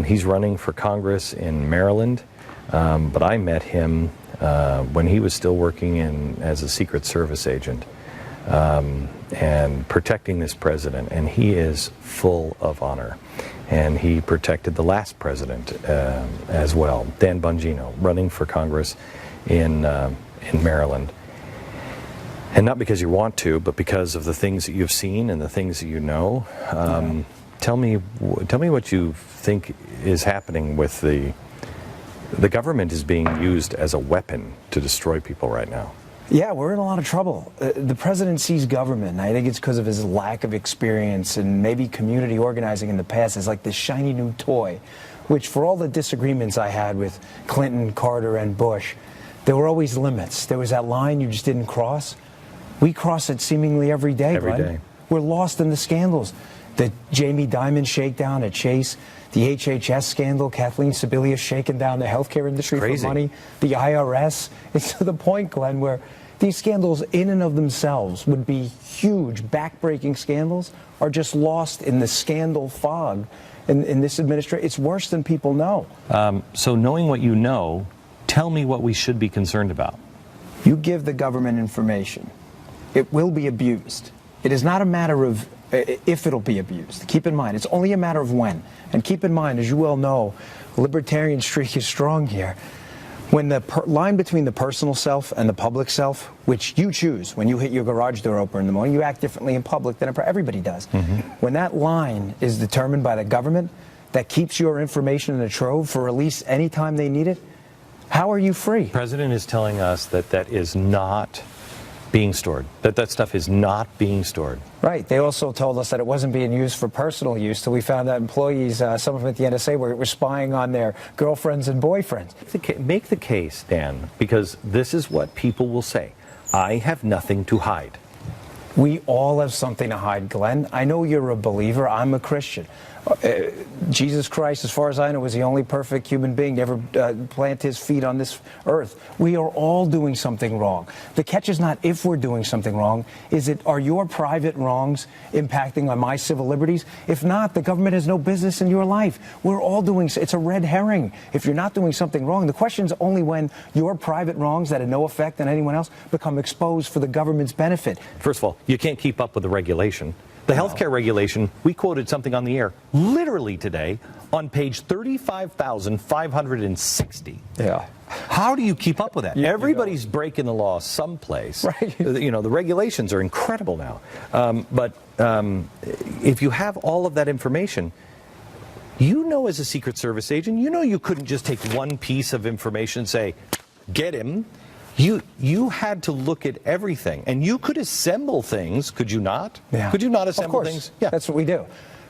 He's running for Congress in Maryland, but I met him when he was still working as a Secret Service agent and protecting this president, and he is full of honor. And he protected the last president as well, Dan Bongino, running for Congress in Maryland. And not because you want to, but because of the things that you've seen and the things that you know. Tell me what you think is happening with the government is being used as a weapon to destroy people right now. Yeah, we're in a lot of trouble. The president sees government, and I think it's because of his lack of experience and maybe community organizing in the past as like this shiny new toy, which for all the disagreements I had with Clinton, Carter, and Bush, there were always limits. There was that line you just didn't cross. We cross it seemingly every day, Every day. We're lost in the scandals. The Jamie Dimon shakedown at Chase, the HHS scandal, Kathleen Sebelius shaking down the healthcare industry for money, the IRS. It's to the point, Glenn, where these scandals in and of themselves would be huge, back-breaking scandals, are just lost in the scandal fog in this administration. It's worse than people know. So knowing what you know, tell me what we should be concerned about. You give the government information, it will be abused. It is not a matter of if it'll be abused. Keep in mind, it's only a matter of when. And keep in mind, as you well know, libertarian streak is strong here. When the line between the personal self and the public self, which you choose when you hit your garage door open in the morning, you act differently in public than everybody does. When that line is determined by the government that keeps your information in a trove for release anytime they need it, how are you free? The president is telling us that that is not being stored, that stuff is not being stored. Right. They also told us that it wasn't being used for personal use till we found out employees, some of them at the NSA, were spying on their girlfriends and boyfriends. Make the case, Dan, because this is what people will say. I have nothing to hide. We all have something to hide, Glenn. I know you're a believer. I'm a Christian. Jesus Christ, as far as I know, was the only perfect human being to ever plant his feet on this earth. We are all doing something wrong. The catch is not if we're doing something wrong. Is it, are your private wrongs impacting on my civil liberties? If not, the government has no business in your life. We're all doing, it's a red herring. If you're not doing something wrong, the question is only when your private wrongs that had no effect on anyone else become exposed for the government's benefit. First of all, you can't keep up with the regulation. The healthcare regulation, we quoted something on the air literally today on page 35,560. Yeah. How do you keep up with that? Everybody's breaking the law someplace. Right. You know, the regulations are incredible now. But if you have all of that information, you know, as a Secret Service agent, you know you couldn't just take one piece of information and say, get him. You had to look at everything, and you could assemble things, could you not? Yeah. Could you not assemble things? Yeah, that's what we do.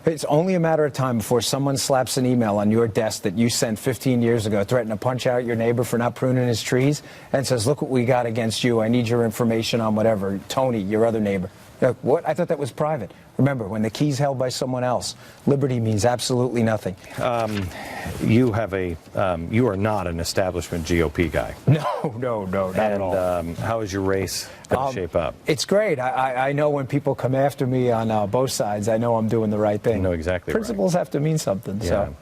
It's only a matter of time before someone slaps an email on your desk that you sent 15 years ago, threatening to punch out your neighbor for not pruning his trees, and says, look what we got against you. I need your information on whatever. Tony, your other neighbor. Like, what? I thought that was private. Remember, when the key's held by someone else, liberty means absolutely nothing. You are not an establishment GOP guy. No, not at all. How is your race going to shape up? It's great. I know when people come after me on both sides, I know I'm doing the right thing. You know exactly Principles have to mean something. Yeah. So.